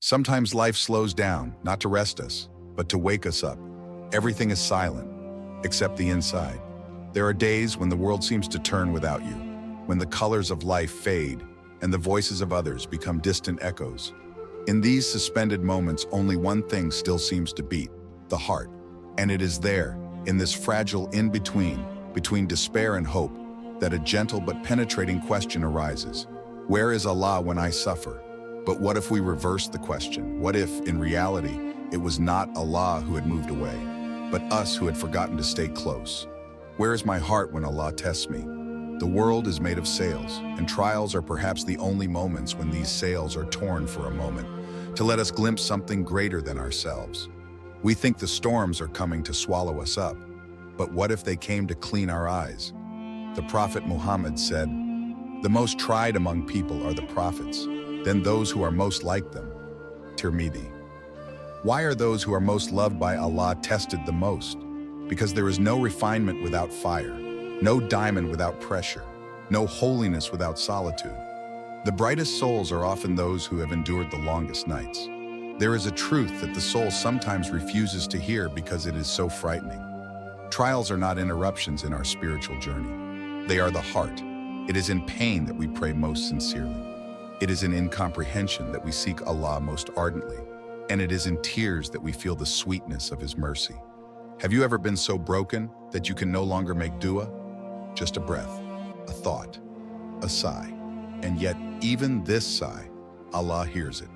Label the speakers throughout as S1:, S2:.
S1: Sometimes life slows down, not to rest us, but to wake us up. Everything is silent, except the inside. There are days when the world seems to turn without you, when the colors of life fade and the voices of others become distant echoes. In these suspended moments, only one thing still seems to beat: the heart. And it is there, in this fragile in-between, between despair and hope, that a gentle but penetrating question arises. Where is Allah when I suffer? But what if we reverse the question? What if, in reality, it was not Allah who had moved away, but us who had forgotten to stay close? Where is my heart when Allah tests me? The world is made of sails, and trials are perhaps the only moments when these sails are torn for a moment, to let us glimpse something greater than ourselves. We think the storms are coming to swallow us up, but what if they came to clean our eyes? The Prophet Muhammad said, "The most tried among people are the prophets, then those who are most like them." Tirmidhi. Why are those who are most loved by Allah tested the most? Because there is no refinement without fire, no diamond without pressure, no holiness without solitude. The brightest souls are often those who have endured the longest nights. There is a truth that the soul sometimes refuses to hear because it is so frightening. Trials are not interruptions in our spiritual journey. They are the heart. It is in pain that we pray most sincerely. It is in incomprehension that we seek Allah most ardently. And it is in tears that we feel the sweetness of His mercy. Have you ever been so broken that you can no longer make dua? Just a breath, a thought, a sigh. And yet, even this sigh, Allah hears it.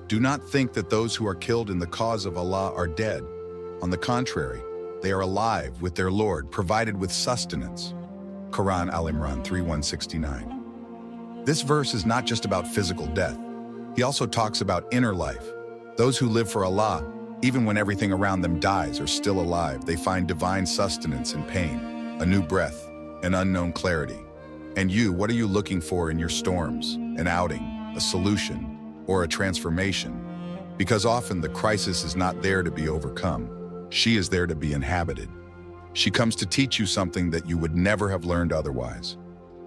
S1: Do not think that those who are killed in the cause of Allah are dead. On the contrary, they are alive with their Lord, provided with sustenance. Quran Al-Imran 3:169. This verse is not just about physical death. He also talks about inner life. Those who live for Allah, even when everything around them dies, are still alive. They find divine sustenance in pain, a new breath, an unknown clarity. And you, what are you looking for in your storms? An outing, a solution, or a transformation? Because often the crisis is not there to be overcome. She is there to be inhabited. She comes to teach you something that you would never have learned otherwise.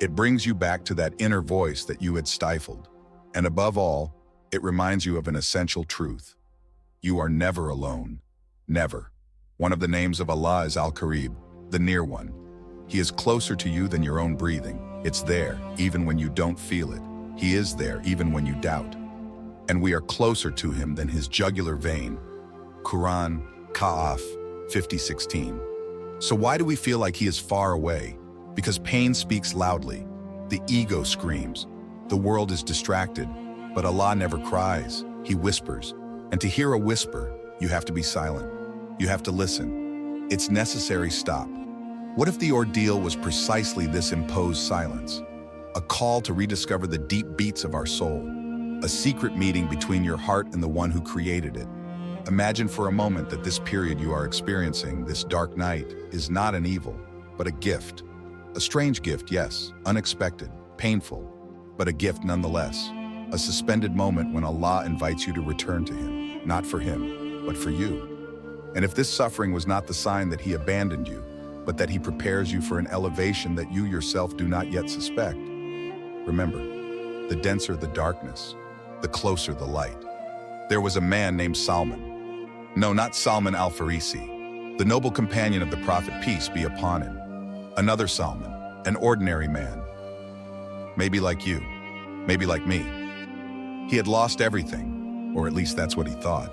S1: It brings you back to that inner voice that you had stifled. And above all, it reminds you of an essential truth. You are never alone. Never. One of the names of Allah is Al-Qarib, the near one. He is closer to you than your own breathing. It's there, even when you don't feel it. He is there, even when you doubt. And we are closer to Him than His jugular vein. Quran, Ka'af, 50:16. So why do we feel like He is far away? Because pain speaks loudly. The ego screams. The world is distracted. But Allah never cries. He whispers. And to hear a whisper, you have to be silent. You have to listen. It's necessary stop. What if the ordeal was precisely this imposed silence? A call to rediscover the deep beats of our soul. A secret meeting between your heart and the one who created it. Imagine for a moment that this period you are experiencing, this dark night, is not an evil, but a gift. A strange gift, yes, unexpected, painful, but a gift nonetheless. A suspended moment when Allah invites you to return to Him, not for Him, but for you. And if this suffering was not the sign that He abandoned you, but that He prepares you for an elevation that you yourself do not yet suspect, remember, the denser the darkness, the closer the light. There was a man named Salman. No, not Salman al-Farisi, the noble companion of the Prophet, peace be upon him. Another Salman, an ordinary man. Maybe like you, maybe like me. He had lost everything, or at least that's what he thought.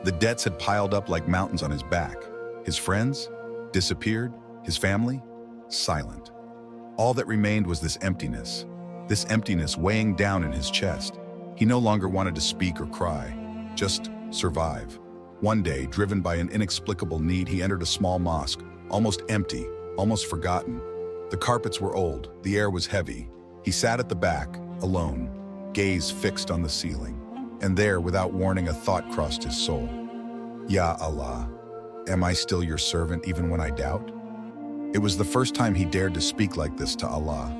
S1: The debts had piled up like mountains on his back. His friends disappeared, his family silent. All that remained was this emptiness weighing down in his chest. He no longer wanted to speak or cry, just survive. One day, driven by an inexplicable need, he entered a small mosque, almost empty, almost forgotten. The carpets were old, the air was heavy. He sat at the back, alone, gaze fixed on the ceiling. And there, without warning, a thought crossed his soul. Ya Allah, am I still your servant even when I doubt? It was the first time he dared to speak like this to Allah,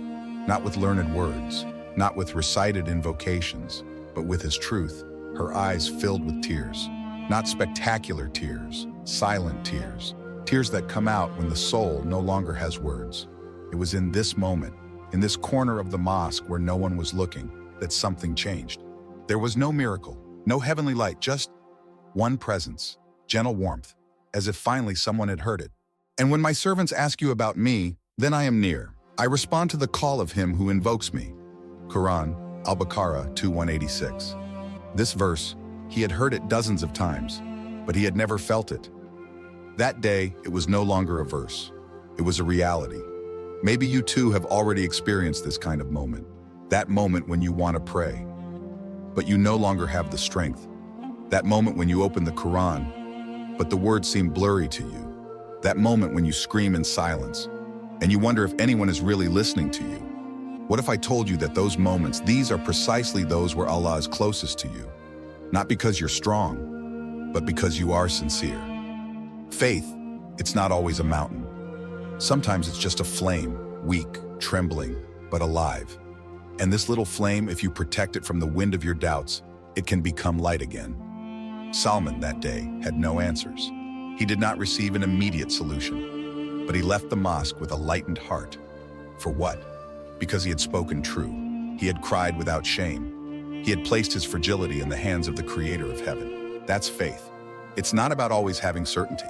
S1: not with learned words, not with recited invocations, but with His truth, her eyes filled with tears. Not spectacular tears, silent tears, tears that come out when the soul no longer has words. It was in this moment, in this corner of the mosque where no one was looking, that something changed. There was no miracle, No heavenly light, just one presence, gentle warmth, as if finally someone had heard it. And when my servants ask you about me, then I am near. I respond to the call of him who invokes me. Quran, Al-Baqarah 2:186. This verse, he had heard it dozens of times, but he had never felt it. That day, it was no longer a verse. It was a reality. Maybe you too have already experienced this kind of moment. That moment when you want to pray, but you no longer have the strength. That moment when you open the Quran, but the words seem blurry to you. That moment when you scream in silence, and you wonder if anyone is really listening to you. What if I told you that those moments, these are precisely those where Allah is closest to you? Not because you're strong, but because you are sincere. Faith, it's not always a mountain. Sometimes it's just a flame, weak, trembling, but alive. And this little flame, if you protect it from the wind of your doubts, it can become light again. Salman that day had no answers. He did not receive an immediate solution, but he left the mosque with a lightened heart. For what? Because he had spoken true. He had cried without shame. He had placed his fragility in the hands of the Creator of heaven. That's faith. It's not about always having certainty.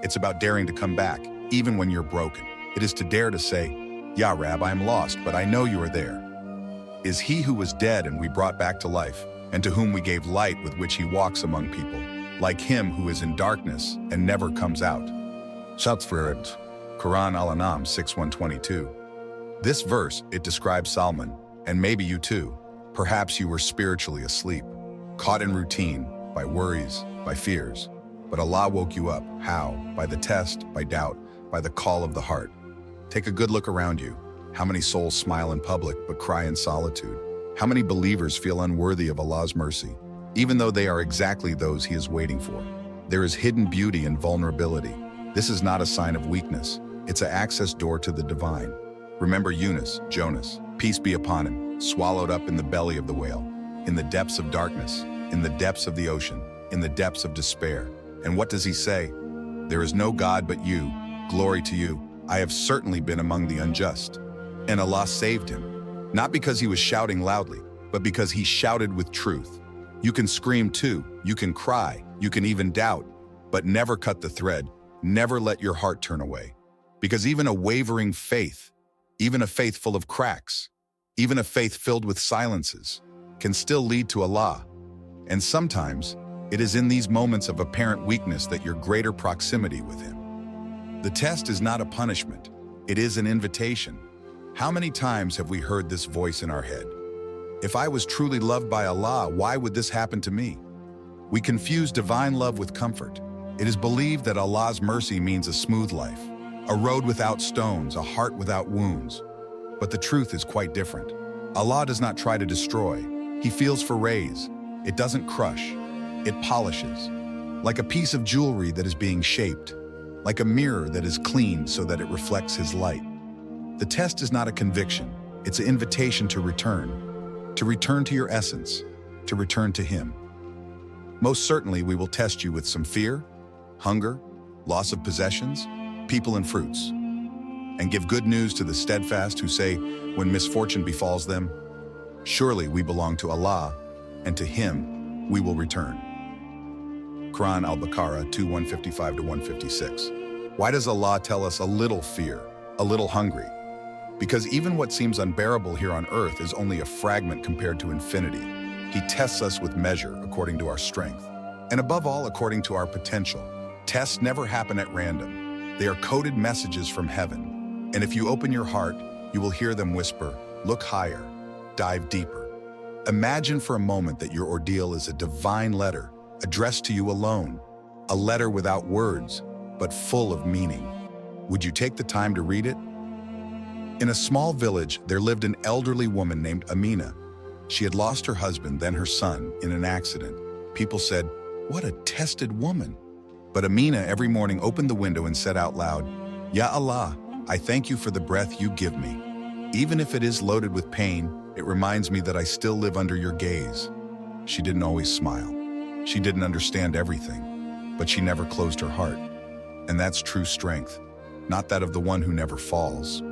S1: It's about daring to come back, even when you're broken. It is to dare to say, "Ya Rab, I am lost, but I know you are there." Is he who was dead and we brought back to life, and to whom we gave light with which he walks among people, like him who is in darkness and never comes out. Shouts for it. Quran Al-An'am 6:122. This verse, it describes Salman, and maybe you too. Perhaps you were spiritually asleep, caught in routine, by worries, by fears. But Allah woke you up. How? By the test, by doubt, by the call of the heart. Take a good look around you. How many souls smile in public but cry in solitude? How many believers feel unworthy of Allah's mercy, even though they are exactly those he is waiting for? There is hidden beauty in vulnerability. This is not a sign of weakness. It's an access door to the divine. Remember Yunus, Jonas, peace be upon him, swallowed up in the belly of the whale, in the depths of darkness, in the depths of the ocean, in the depths of despair. And what does he say? There is no God but you. Glory to you. I have certainly been among the unjust. And Allah saved him. Not because he was shouting loudly, but because he shouted with truth. You can scream too, you can cry, you can even doubt, but never cut the thread, never let your heart turn away. Because even a wavering faith, even a faith full of cracks, even a faith filled with silences, can still lead to Allah. And sometimes, it is in these moments of apparent weakness that your greater proximity with him. The test is not a punishment, it is an invitation. How many times have we heard this voice in our head? If I was truly loved by Allah, why would this happen to me? We confuse divine love with comfort. It is believed that Allah's mercy means a smooth life, a road without stones, a heart without wounds. But the truth is quite different. Allah does not try to destroy. He feels for rays. It doesn't crush. It polishes. Like a piece of jewelry that is being shaped. Like a mirror that is cleaned so that it reflects his light. The test is not a conviction. It's an invitation to return. To return to your essence. To return to him. Most certainly we will test you with some fear, hunger, loss of possessions, people and fruits. And give good news to the steadfast who say, when misfortune befalls them, surely we belong to Allah, and to him we will return. Quran Al-Baqarah 2:155-156. Why does Allah tell us a little fear, a little hungry? Because even what seems unbearable here on earth is only a fragment compared to infinity. He tests us with measure according to our strength, and above all, according to our potential. Tests never happen at random. They are coded messages from heaven. And if you open your heart, you will hear them whisper, look higher, dive deeper. Imagine for a moment that your ordeal is a divine letter addressed to you alone, a letter without words, but full of meaning. Would you take the time to read it? In a small village, there lived an elderly woman named Amina. She had lost her husband, then her son, in an accident. People said, what a tested woman. But Amina every morning opened the window and said out loud, Ya Allah, I thank you for the breath you give me. Even if it is loaded with pain, it reminds me that I still live under your gaze. She didn't always smile. She didn't understand everything, but she never closed her heart. And that's true strength, not that of the one who never falls,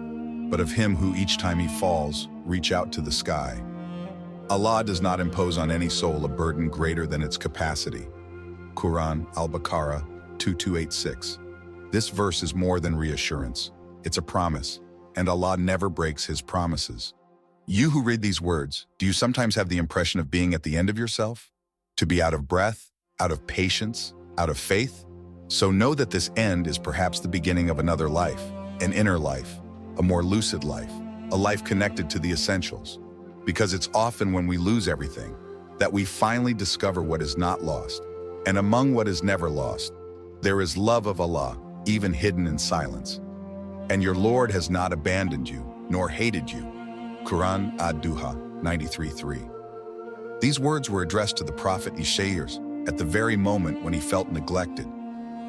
S1: but of him who each time he falls, reach out to the sky. Allah does not impose on any soul a burden greater than its capacity. Quran, Al-Baqarah 2286. This verse is more than reassurance. It's a promise, and Allah never breaks His promises. You who read these words, do you sometimes have the impression of being at the end of yourself? To be out of breath, out of patience, out of faith? So know that this end is perhaps the beginning of another life, an inner life, a more lucid life, a life connected to the essentials. Because it's often when we lose everything that we finally discover what is not lost. And among what is never lost, there is love of Allah, even hidden in silence. And your Lord has not abandoned you, nor hated you. Quran Ad-Duha 93:3. These words were addressed to the Prophet Ishairs at the very moment when he felt neglected.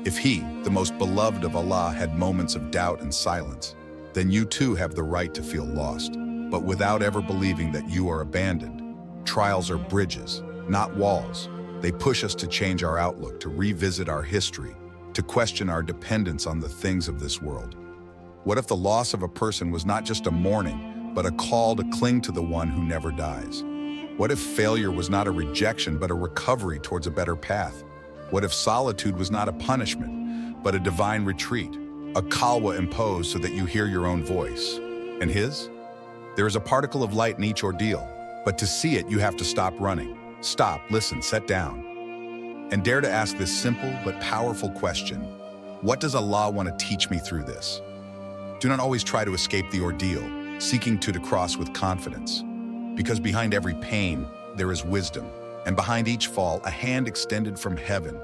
S1: If he, the most beloved of Allah, had moments of doubt and silence, then you too have the right to feel lost, but without ever believing that you are abandoned. Trials are bridges, not walls. They push us to change our outlook, to revisit our history, to question our dependence on the things of this world. What if the loss of a person was not just a mourning, but a call to cling to the one who never dies? What if failure was not a rejection, but a recovery towards a better path? What if solitude was not a punishment, but a divine retreat, a khalwa imposed so that you hear your own voice? And His? There is a particle of light in each ordeal, but to see it, you have to stop running. Stop, listen, sit down, and dare to ask this simple but powerful question. What does Allah want to teach me through this? Do not always try to escape the ordeal, seeking to cross with confidence. Because behind every pain, there is wisdom, and behind each fall, a hand extended from heaven,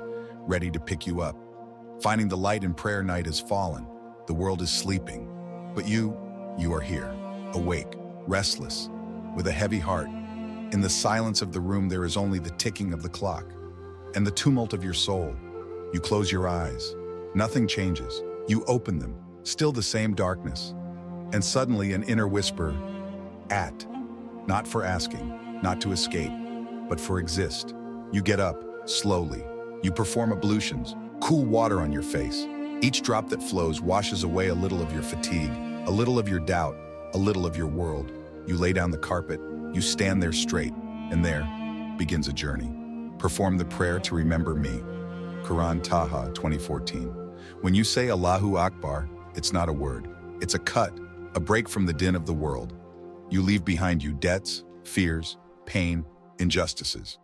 S1: ready to pick you up. Finding the light in prayer night has fallen. The world is sleeping, but you are here, awake, restless, with a heavy heart. In the silence of the room, there is only the ticking of the clock and the tumult of your soul. You close your eyes. Nothing changes. You open them, still the same darkness. And suddenly an inner whisper, at, not for asking, not to escape, but for exist. You get up, slowly. You perform ablutions, cool water on your face. Each drop that flows washes away a little of your fatigue, a little of your doubt, a little of your world. You lay down the carpet, you stand there straight, and there begins a journey. Perform the prayer to remember me. Quran Taha 2014. When you say Allahu Akbar, it's not a word. It's a cut, a break from the din of the world. You leave behind you debts, fears, pain, injustices.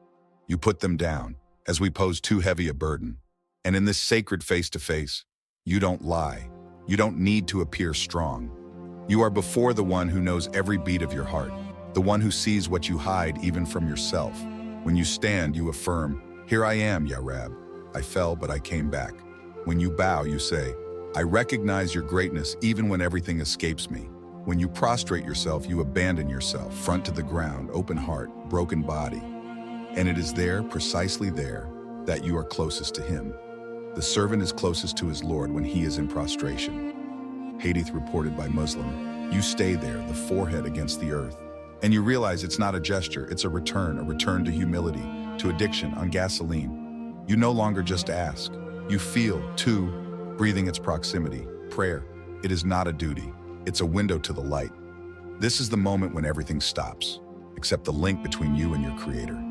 S1: You put them down, as we pose too heavy a burden. And in this sacred face-to-face, you don't lie. You don't need to appear strong. You are before the one who knows every beat of your heart, the one who sees what you hide even from yourself. When you stand, you affirm, "Here I am, Ya Rab. I fell, but I came back." When you bow, you say, "I recognize your greatness even when everything escapes me." When you prostrate yourself, you abandon yourself, front to the ground, open heart, broken body. And it is there, precisely there, that you are closest to Him. The servant is closest to his Lord when he is in prostration. Hadith reported by Muslim. You stay there, the forehead against the earth. And you realize it's not a gesture, it's a return to humility, to addiction, on gasoline. You no longer just ask. You feel, too, breathing its proximity. Prayer, it is not a duty. It's a window to the light. This is the moment when everything stops, except the link between you and your Creator.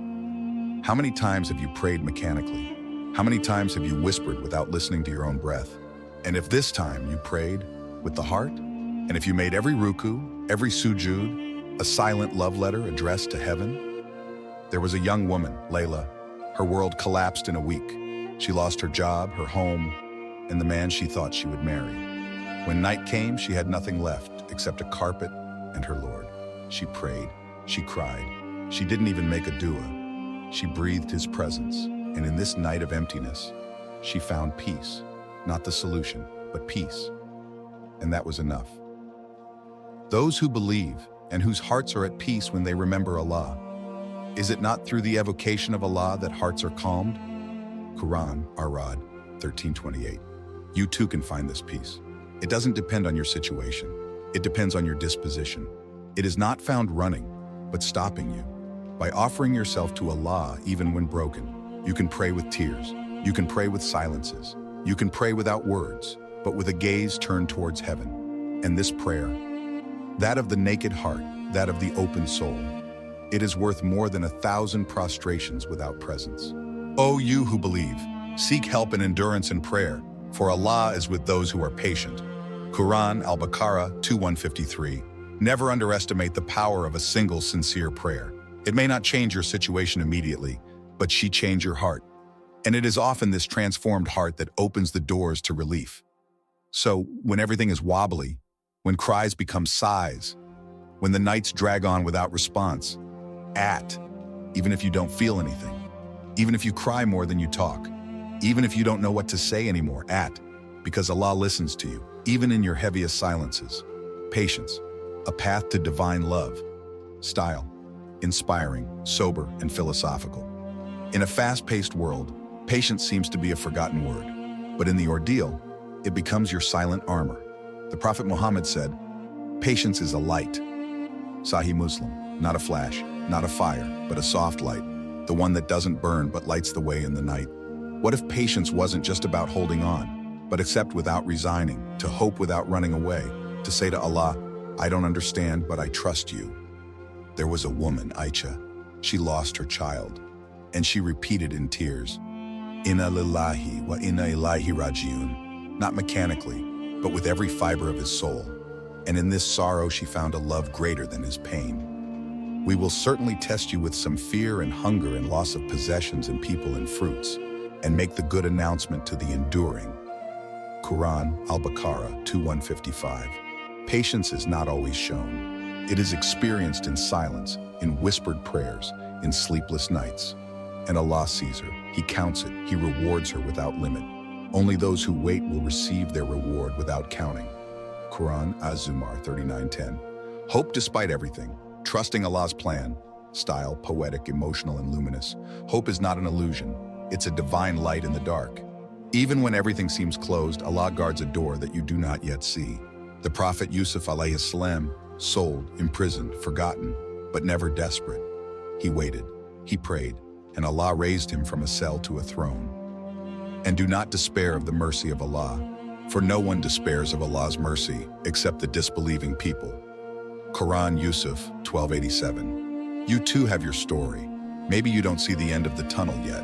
S1: How many times have you prayed mechanically? How many times have you whispered without listening to your own breath? And if this time you prayed with the heart? And if you made every ruku, every sujood, a silent love letter addressed to heaven? There was a young woman, Layla. Her world collapsed in a week. She lost her job, her home, and the man she thought she would marry. When night came, she had nothing left except a carpet and her Lord. She prayed, she cried, she didn't even make a dua. She breathed His presence, and in this night of emptiness, she found peace. Not the solution, but peace. And that was enough. Those who believe and whose hearts are at peace when they remember Allah, is it not through the evocation of Allah that hearts are calmed? Quran, Arad 13:28. You too can find this peace. It doesn't depend on your situation. It depends on your disposition. It is not found running, but stopping you. By offering yourself to Allah even when broken, you can pray with tears. You can pray with silences. You can pray without words, but with a gaze turned towards heaven. And this prayer, that of the naked heart, that of the open soul, It is worth more than 1,000 prostrations without presence. O you who believe, seek help and endurance in prayer, for Allah is with those who are patient. Quran Al-Baqarah 2153. Never underestimate the power of a single sincere prayer. It may not change your situation immediately, but she change your heart. And it is often this transformed heart that opens the doors to relief. So, when everything is wobbly, when cries become sighs, when the nights drag on without response, even if you don't feel anything, even if you cry more than you talk, even if you don't know what to say anymore, because Allah listens to you, even in your heaviest silences. Patience, a path to divine love. Style, inspiring, sober, and philosophical. In a fast-paced world, patience seems to be a forgotten word, but in the ordeal, it becomes your silent armor. The Prophet Muhammad said, "Patience is a light." Sahih Muslim, not a flash, not a fire, but a soft light, the one that doesn't burn but lights the way in the night. What if patience wasn't just about holding on, but accept without resigning, to hope without running away, to say to Allah, "I don't understand, but I trust you." There was a woman, Aisha. She lost her child, and she repeated in tears, "Inna lillahi wa inna ilaihi rajiun," not mechanically, but with every fiber of his soul. And in this sorrow she found a love greater than his pain. We will certainly test you with some fear and hunger and loss of possessions and people and fruits, and make the good announcement to the enduring. Quran Al-Baqarah 2155. Patience is not always shown. It is experienced in silence, in whispered prayers, in sleepless nights. And Allah sees her, He counts it, He rewards her without limit. Only those who wait will receive their reward without counting. Quran Az-Zumar 39:10. Hope despite everything, trusting Allah's plan. Style, poetic, emotional, and luminous. Hope is not an illusion. It's a divine light in the dark. Even when everything seems closed, Allah guards a door that you do not yet see. The Prophet Yusuf alayhi salam, sold, imprisoned, forgotten, but never desperate. He waited, he prayed, and Allah raised him from a cell to a throne. And do not despair of the mercy of Allah, for no one despairs of Allah's mercy except the disbelieving people. Quran Yusuf 1287. You too have your story. Maybe you don't see the end of the tunnel yet.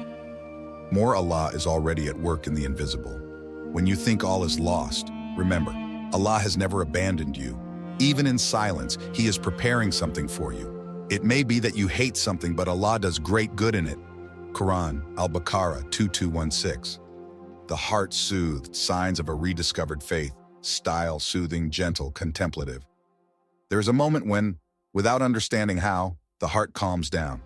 S1: More Allah is already at work in the invisible. When you think all is lost, remember, Allah has never abandoned you. Even in silence, He is preparing something for you. It may be that you hate something, but Allah does great good in it. Quran Al-Baqarah 2216. The heart soothed, signs of a rediscovered faith, style soothing, gentle, contemplative. There is a moment when, without understanding how, the heart calms down.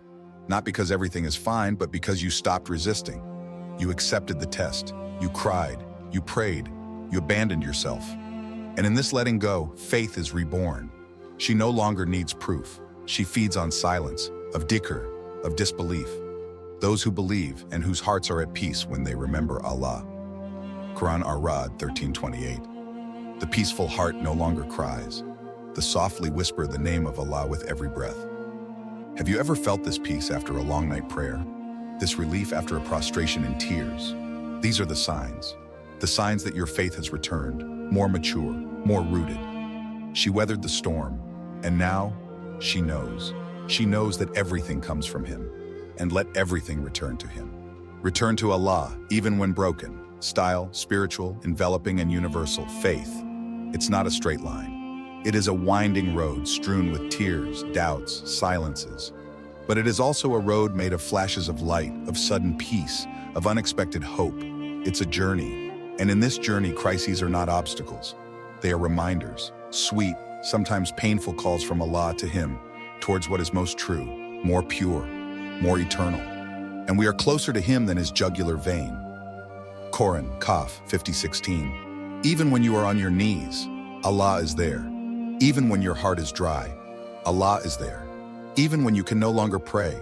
S1: Not because everything is fine, but because you stopped resisting. You accepted the test. You cried. You prayed. You abandoned yourself. And in this letting go, faith is reborn. She no longer needs proof. She feeds on silence, of dhikr, of disbelief. Those who believe and whose hearts are at peace when they remember Allah. Quran Ar-Ra'd 13:28. The peaceful heart no longer cries. The softly whisper the name of Allah with every breath. Have you ever felt this peace after a long night prayer? This relief after a prostration in tears? These are the signs that your faith has returned, more mature, more rooted. She weathered the storm, and now she knows. She knows that everything comes from Him, and let everything return to Him. Return to Allah, even when broken. Style, spiritual, enveloping, and universal. Faith. It's not a straight line. It is a winding road strewn with tears, doubts, silences. But it is also a road made of flashes of light, of sudden peace, of unexpected hope. It's a journey. And in this journey, crises are not obstacles. They are reminders, sweet, sometimes painful calls from Allah to Him, towards what is most true, more pure, more eternal. And we are closer to Him than His jugular vein. Quran, Qaf 50:16. Even when you are on your knees, Allah is there. Even when your heart is dry, Allah is there. Even when you can no longer pray,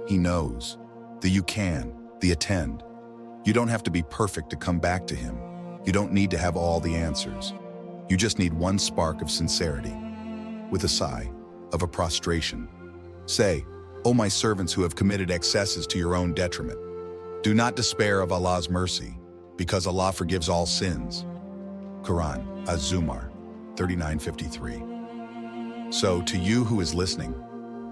S1: He knows. The you can, the attend. You don't have to be perfect to come back to Him. You don't need to have all the answers. You just need one spark of sincerity. With a sigh, of a prostration. Say, "O my servants who have committed excesses to your own detriment, do not despair of Allah's mercy, because Allah forgives all sins." Quran, Az-Zumar 39:53. So, to you who is listening,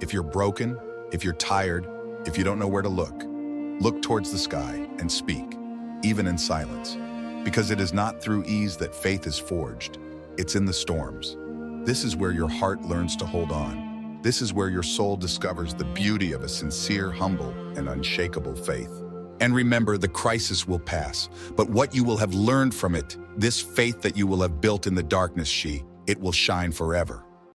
S1: if you're broken, If you're tired, if you don't know where to look towards the sky and speak, even in silence. Because it is not through ease that faith is forged, it's in the storms. This is where your heart learns to hold on. This is where your soul discovers the beauty of a sincere, humble, and unshakable faith. And remember, the crisis will pass, but what you will have learned from it, this faith that you will have built in the darkness, it will shine forever.